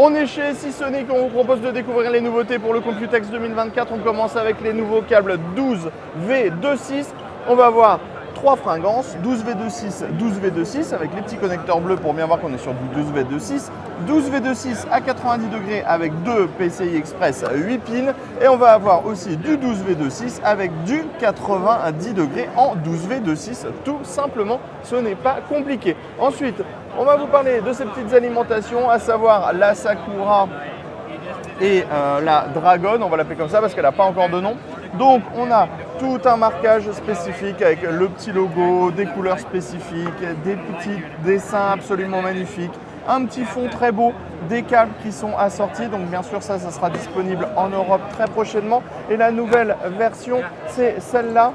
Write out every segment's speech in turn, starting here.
On est chez Seasonic, on vous propose de découvrir les nouveautés pour le Computex 2024. On commence avec les nouveaux câbles 12V26. On va voir 3 fréquences, 12V26, 12V26 avec les petits connecteurs bleus pour bien voir qu'on est sur du 12V26. 12V26 à 90 degrés avec 2 PCI Express 8 pins. Et on va avoir aussi du 12V26 avec du 90 degrés en 12V26. Tout simplement, ce n'est pas compliqué. Ensuite, on va vous parler de ces petites alimentations, à savoir la Sakura et la Dragon. On va l'appeler comme ça parce qu'elle n'a pas encore de nom. Donc on a tout un marquage spécifique avec le petit logo, des couleurs spécifiques, des petits dessins absolument magnifiques, un petit fond très beau, des câbles qui sont assortis. Donc bien sûr ça sera disponible en Europe très prochainement. Et la nouvelle version, c'est celle-là.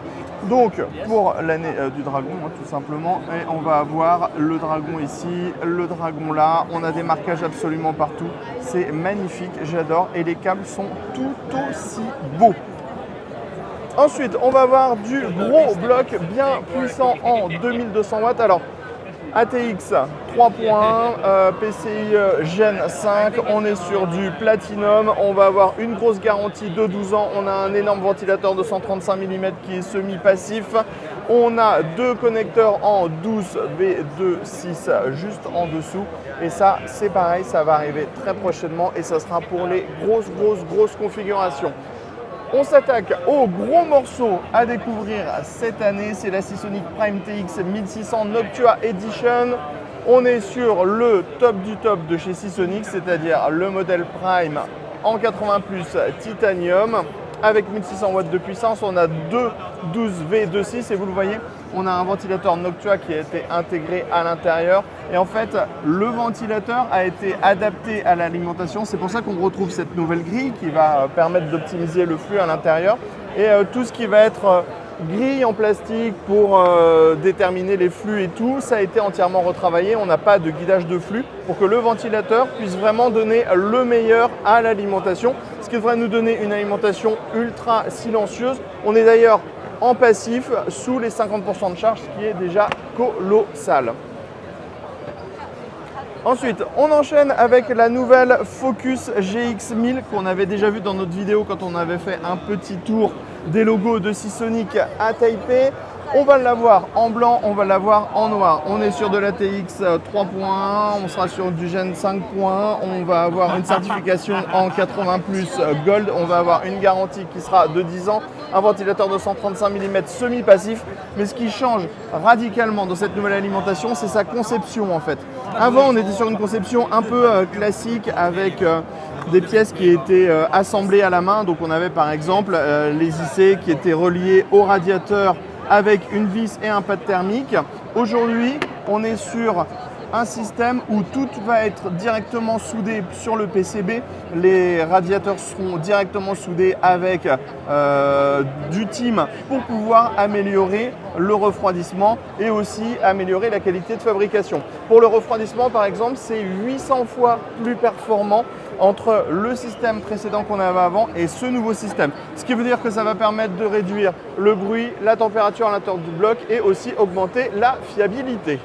Donc pour l'année du dragon, tout simplement, et on va avoir le dragon ici, le dragon là, on a des marquages absolument partout, c'est magnifique, j'adore, et les câbles sont tout aussi beaux. Ensuite, on va avoir du gros bloc bien puissant en 2200 watts. Alors, ATX 3.1, PCI Gen 5, on est sur du Platinum, on va avoir une grosse garantie de 12 ans, on a un énorme ventilateur de 135 mm qui est semi-passif, on a 2 connecteurs en 12V26 juste en dessous et ça c'est pareil, ça va arriver très prochainement et ça sera pour les grosses configurations. On s'attaque au gros morceau à découvrir cette année, c'est la Seasonic Prime TX 1600 Noctua Edition. On est sur le top du top de chez Seasonic, c'est-à-dire le modèle Prime en 80 plus Titanium avec 1600 watts de puissance. On a deux 12V26 et vous le voyez, on a un ventilateur Noctua qui a été intégré à l'intérieur. Et en fait, le ventilateur a été adapté à l'alimentation. C'est pour ça qu'on retrouve cette nouvelle grille qui va permettre d'optimiser le flux à l'intérieur. Et tout ce qui va être grille en plastique pour déterminer les flux et tout, ça a été entièrement retravaillé. On n'a pas de guidage de flux pour que le ventilateur puisse vraiment donner le meilleur à l'alimentation. Ce qui devrait nous donner une alimentation ultra silencieuse. On est d'ailleurs en passif sous les 50% de charge, ce qui est déjà colossal. Ensuite, on enchaîne avec la nouvelle Focus GX1000 qu'on avait déjà vu dans notre vidéo quand on avait fait un petit tour des logos de Seasonic à Taipei. On va l'avoir en blanc, on va l'avoir en noir. On est sur de la TX 3.1, on sera sur du Gen 5.1, on va avoir une certification en 80 plus Gold, on va avoir une garantie qui sera de 10 ans, un ventilateur de 135 mm semi-passif. Mais ce qui change radicalement dans cette nouvelle alimentation, c'est sa conception en fait. Avant, on était sur une conception un peu classique avec des pièces qui étaient assemblées à la main. Donc on avait par exemple les IC qui étaient reliés au radiateur avec une vis et un pad thermique. Aujourd'hui, on est sur un système où tout va être directement soudé sur le PCB. Les radiateurs seront directement soudés avec du TIM pour pouvoir améliorer le refroidissement et aussi améliorer la qualité de fabrication. Pour le refroidissement, par exemple, c'est 800 fois plus performant entre le système précédent qu'on avait avant et ce nouveau système. Ce qui veut dire que ça va permettre de réduire le bruit, la température à l'intérieur du bloc et aussi augmenter la fiabilité.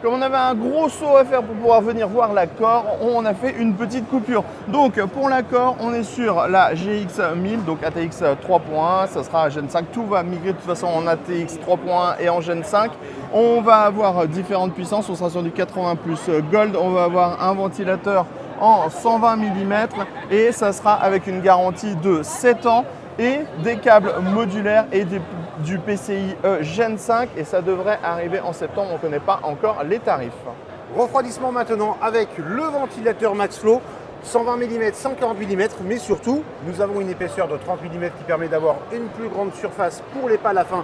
Comme on avait un gros saut à faire pour pouvoir venir voir l'accord, on a fait une petite coupure. Donc pour l'accord, on est sur la GX1000, donc ATX 3.1, ça sera Gen 5. Tout va migrer de toute façon en ATX 3.1 et en Gen 5. On va avoir différentes puissances, on sera sur du 80 plus Gold, on va avoir un ventilateur en 120 mm et ça sera avec une garantie de 7 ans et des câbles modulaires et du PCI Gen 5 et ça devrait arriver en septembre, on ne connaît pas encore les tarifs. Refroidissement maintenant avec le ventilateur MaxFlow, 120 mm, 140 mm, mais surtout nous avons une épaisseur de 30 mm qui permet d'avoir une plus grande surface pour les pales afin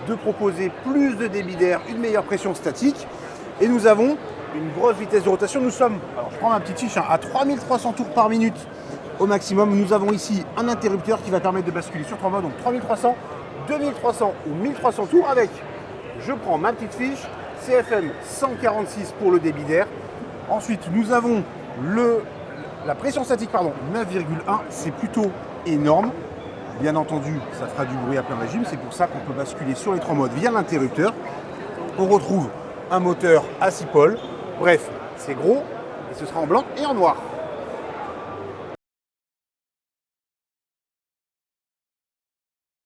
de proposer plus de débit d'air, une meilleure pression statique et nous avons une grosse vitesse de rotation. Nous sommes, alors je prends ma petite fiche, à 3300 tours par minute au maximum. Nous avons ici un interrupteur qui va permettre de basculer sur 3 modes, donc 3300, 2300 ou 1300 tours avec, je prends ma petite fiche, CFM 146 pour le débit d'air. Ensuite, nous avons la pression statique, 9,1, c'est plutôt énorme. Bien entendu, ça fera du bruit à plein régime, c'est pour ça qu'on peut basculer sur les 3 modes via l'interrupteur. On retrouve un moteur à 6 pôles. Bref, c'est gros et ce sera en blanc et en noir.